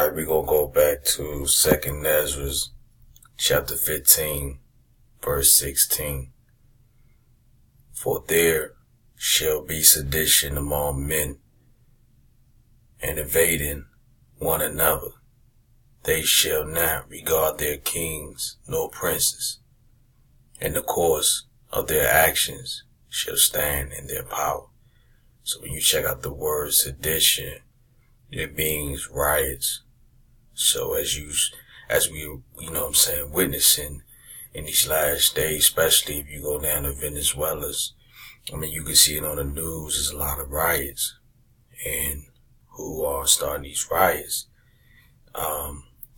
Alright, we're going to go back to 2nd Ezra, chapter 15, verse 16. For there shall be sedition among men, and invading one another. They shall not regard their kings nor princes, and the course of their actions shall stand in their power. So when you check out the word sedition, it means riots. So as we, witnessing in these last days, especially if you go down to Venezuela's, you can see it on the news, there's a lot of riots. And who are starting these riots,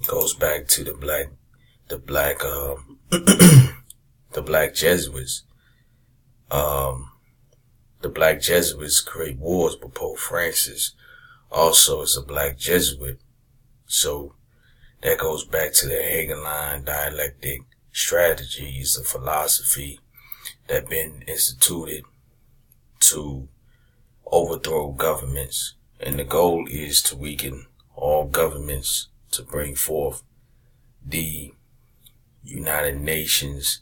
goes back to the black Jesuits. The black Jesuits create wars, but Pope Francis also is a black Jesuit. So that goes back to the Hegelian dialectic strategies, a philosophy that been instituted to overthrow governments. And the goal is to weaken all governments to bring forth the United Nations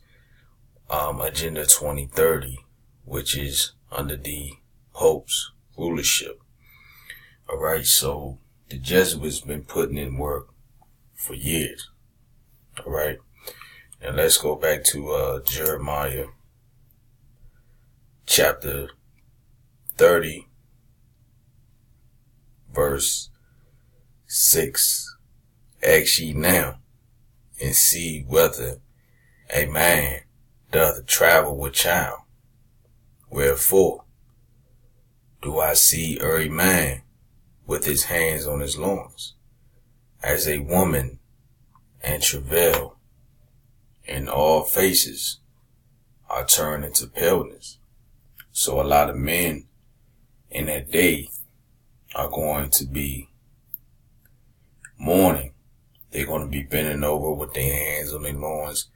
Agenda 2030, which is under the Pope's rulership. Alright, so the Jesuits been putting in work for years. Alright, now let's go back to Jeremiah chapter 30, verse 6. Ask ye now, and see whether a man doth travel with child. Wherefore do I see a man with his hands on his loins, as a woman and travail, and all faces are turned into paleness. So a lot of men in that day are going to be mourning. They're going to be bending over with their hands on their loins,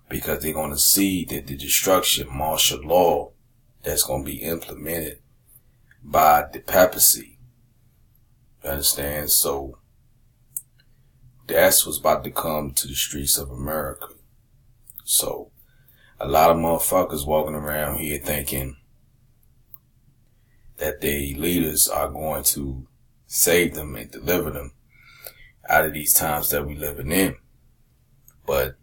because they're going to see that the destruction, martial law, that's going to be implemented by the papacy. You understand? So that's what's about to come to the streets of America. So a lot of motherfuckers walking around here thinking that they leaders are going to save them and deliver them out of these times that we're living in. But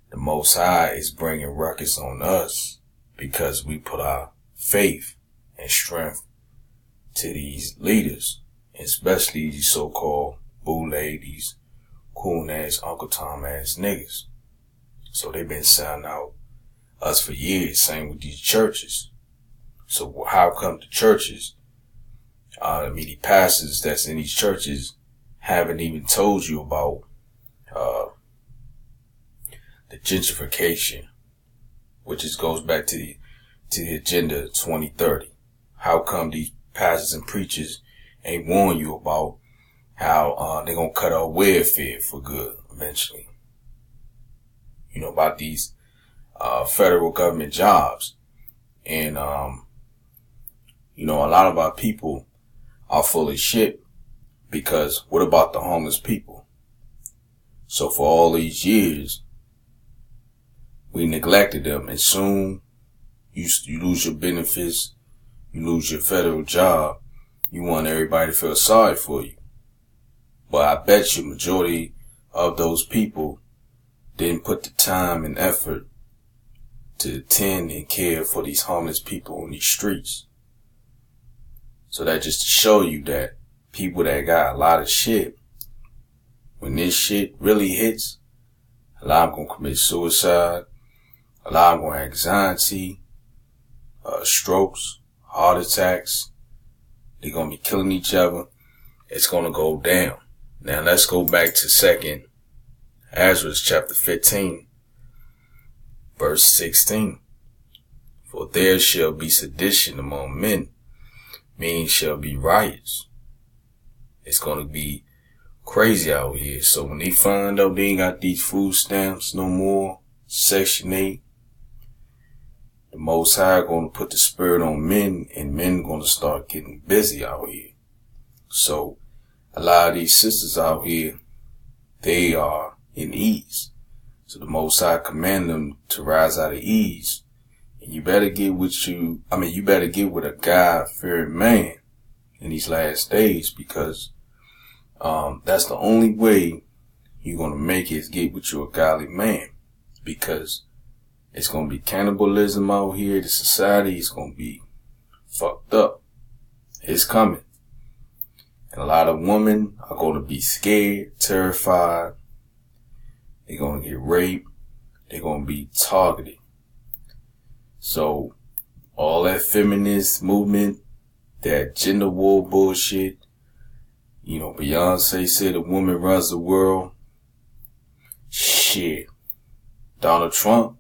the Most High is bringing ruckus on us because we put our faith and strength to these leaders, especially these so-called boo ladies, coon ass, Uncle Tom ass niggas. So they've been sounding out us for years, same with these churches. So how come the churches, the pastors that's in these churches haven't even told you about the gentrification, which goes back to the Agenda 2030. How come these pastors and preachers ain't warn you about how they're gonna cut out welfare for good eventually? You know, about these federal government jobs. And a lot of our people are full of shit, because what about the homeless people? So for all these years, we neglected them, and soon you lose your benefits, you lose your federal job, you want everybody to feel sorry for you. But I bet you majority of those people didn't put the time and effort to attend and care for these homeless people on these streets. So that just to show you that people that got a lot of shit, when this shit really hits, a lot of them gonna commit suicide, a lot of them gonna have anxiety, strokes, heart attacks. They're gonna be killing each other. It's gonna go down. Now let's go back to 2nd Ezra chapter 15, verse 16. For there shall be sedition among men, meaning shall be riots. It's gonna be crazy out here. So when they find out they ain't got these food stamps no more, Section 8, the Most High gonna put the spirit on men, and men gonna start getting busy out here. So a lot of these sisters out here, they are in ease. So the Most High command them to rise out of ease. And you better get with you better get with a God-fearing man in these last days, because that's the only way you're going to make it, is get with you a godly man. Because it's going to be cannibalism out here. The society is going to be fucked up. It's coming. And a lot of women are going to be scared, terrified. They're going to get raped. They're going to be targeted. So all that feminist movement, that gender war bullshit, Beyonce said a woman runs the world. Shit. Donald Trump,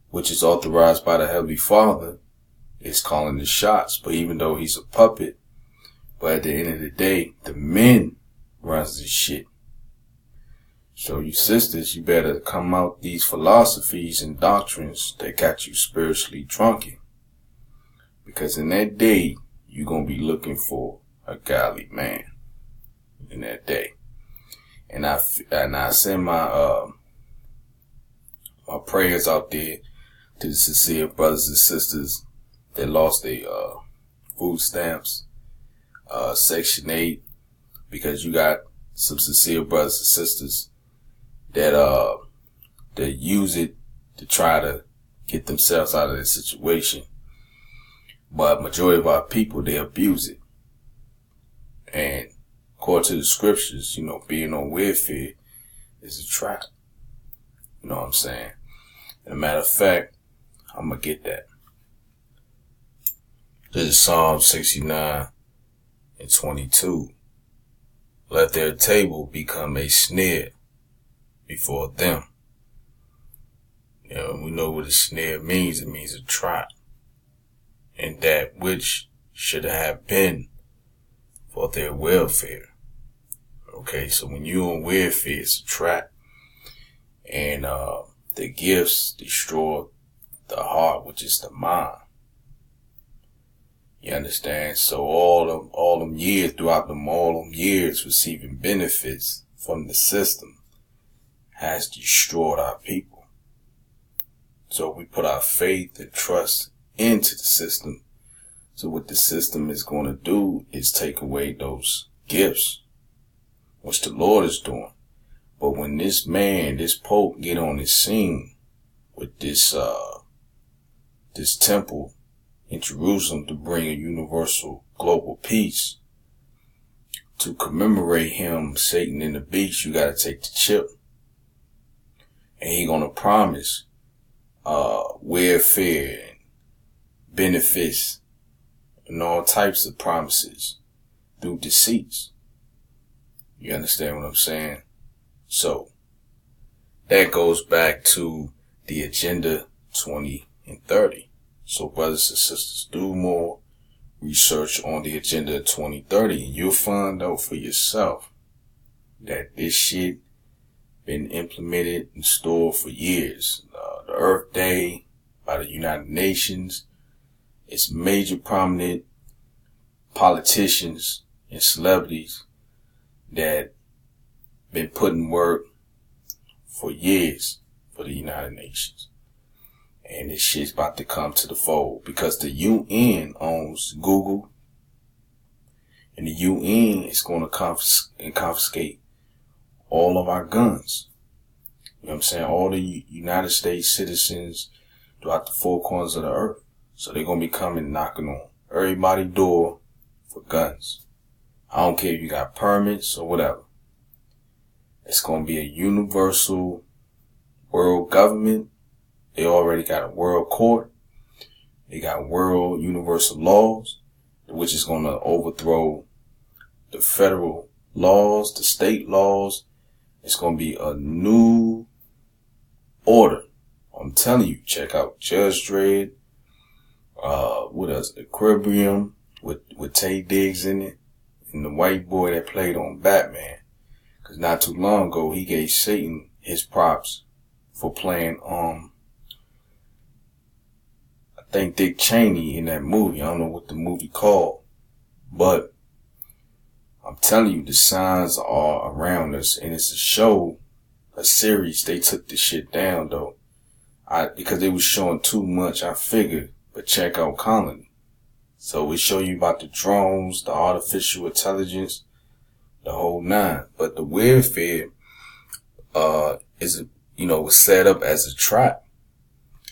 which is authorized by the Heavenly Father, is calling the shots. But even though he's a puppet, but at the end of the day, the men runs this shit. So you sisters, you better come out these philosophies and doctrines that got you spiritually drunken. Because in that day, you're going to be looking for a godly man. In that day. And I send my my prayers out there to the sincere brothers and sisters that lost their food stamps, Section 8, because you got some sincere brothers and sisters that use it to try to get themselves out of that situation. But majority of our people, they abuse it. And according to the scriptures, being on welfare is a trap. You know what I'm saying? And a matter of fact, I'm going to get that. This is Psalm 69 and 22. Let their table become a snare before them. We know what a snare means. It means a trap. And that which should have been for their welfare. Okay, so when you're on welfare, it's a trap. And the gifts destroy the heart, which is the mind. You understand? So all them years, throughout all them years receiving benefits from the system has destroyed our people. So we put our faith and trust into the system. So what the system is going to do is take away those gifts, which the Lord is doing. But when this Pope get on the scene with this temple in Jerusalem to bring a universal global peace, to commemorate him, Satan and the beast, you got to take the chip. And he going to promise welfare and benefits and all types of promises through deceits. You understand what I'm saying? So that goes back to the Agenda 20 and 30. So brothers and sisters, do more research on the Agenda 2030 and you'll find out for yourself that this shit been implemented and stored for years. The Earth Day by the United Nations. It's major prominent politicians and celebrities that been putting work for years for the United Nations. And this shit's about to come to the fold because the UN owns Google. And the UN is going to confiscate all of our guns. You know what I'm saying? All the United States citizens throughout the four corners of the earth. So they're going to be coming knocking on everybody's door for guns. I don't care if you got permits or whatever. It's going to be a universal world government. They already got a world court. They got world universal laws, which is going to overthrow the federal laws, the state laws. It's going to be a new order. I'm telling you, check out Judge Dredd. What else? Equilibrium with Tay Diggs in it. And the white boy that played on Batman. Because not too long ago, he gave Satan his props for playing, I think Dick Cheney in that movie. I don't know what the movie called. But, I'm telling you, the signs are around us, and it's a show, a series. They took the shit down though, because they was showing too much. I figured, but check out Colony. So we show you about the drones, the artificial intelligence, the whole nine. But the warfare, was set up as a trap.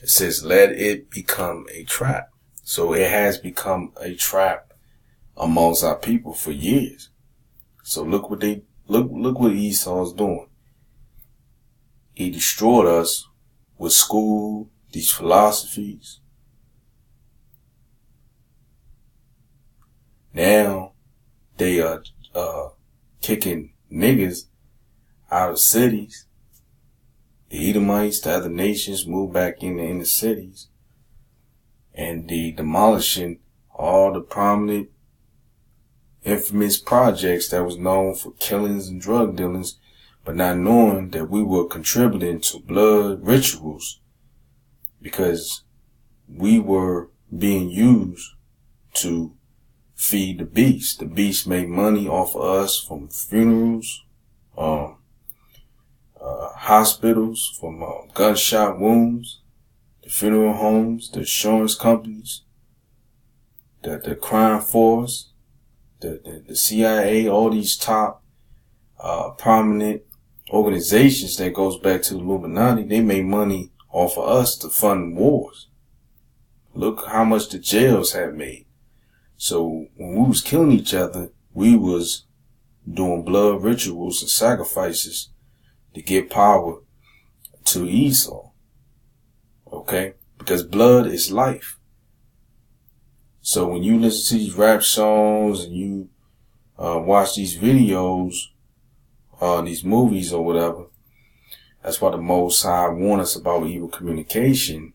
It says, let it become a trap. So it has become a trap amongst our people for years. So look what Esau's doing. He destroyed us with school, these philosophies. Now they are kicking niggas out of cities. The Edomites, the other nations move back in the inner cities. And they demolishing all the prominent, infamous projects that was known for killings and drug dealings, but not knowing that we were contributing to blood rituals because we were being used to feed the beast. The beast made money off of us from funerals, hospitals, from gunshot wounds, the funeral homes, the insurance companies, the crime force, the CIA, all these top prominent organizations that goes back to the Illuminati. They made money off of us to fund wars. Look how much the jails have made. So when we was killing each other, we was doing blood rituals and sacrifices to get power to Esau. Okay? Because blood is life. So when you listen to these rap songs and you watch these videos, these movies or whatever, that's why the Most High warned us about evil communication,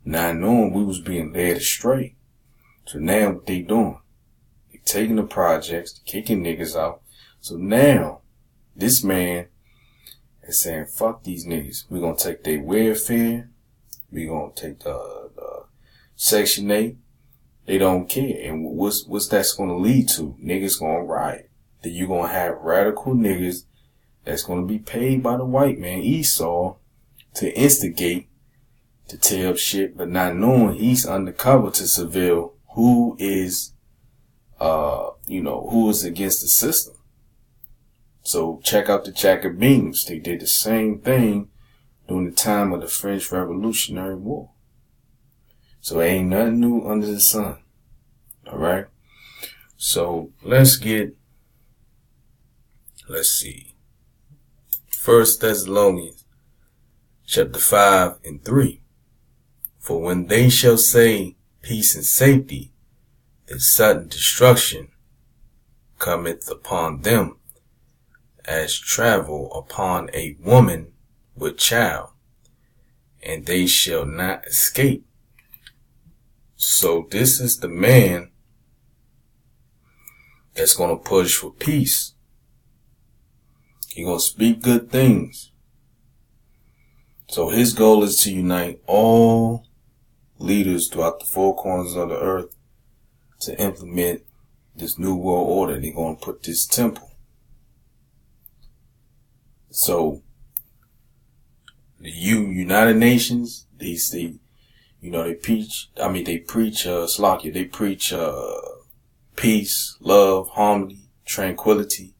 not knowing we was being led astray. So now what they doing? They taking the projects, kicking niggas out. So now this man is saying, fuck these niggas. We're going to take their welfare. We're going to take the Section 8. They don't care. And what's that's going to lead to? Niggas going to riot. Then you're going to have radical niggas that's going to be paid by the white man, Esau, to instigate, to tear up shit, but not knowing he's undercover to surveil who is, who is against the system. So check out the Jacobeans. They did the same thing during the time of the French Revolutionary War. So ain't nothing new under the sun. All right. So let's see. 1 Thessalonians chapter 5 and 3. For when they shall say peace and safety, then sudden destruction cometh upon them, as travel upon a woman with child, and they shall not escape. So this is the man that's going to push for peace. He's going to speak good things. So his goal is to unite all leaders throughout the four corners of the earth to implement this new world order. They're going to put this temple. So the United Nations, they preach peace, love, harmony, tranquility,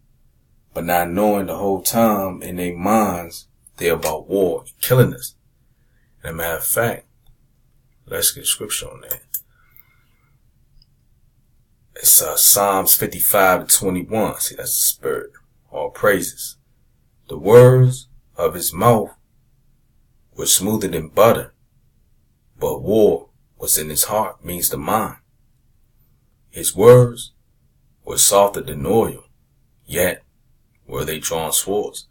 but not knowing the whole time in their minds they're about war, killing us. And a matter of fact, let's get scripture on that. It's Psalms 55:21. See, that's the spirit. All praises. The words of his mouth were smoother than butter, but war was in his heart, means the mind. His words were softer than oil, yet were they drawn swords.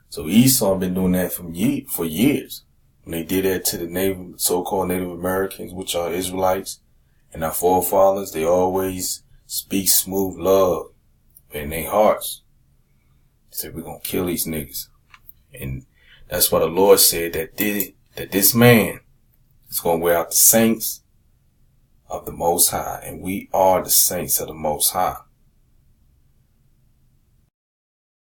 So Esau been doing that for years. When they did that to the so-called Native Americans, which are Israelites, and our forefathers, they always speak smooth love in their hearts. They said, we're going to kill these niggas. And that's why the Lord said that this man is going to wear out the saints of the Most High. And we are the saints of the Most High.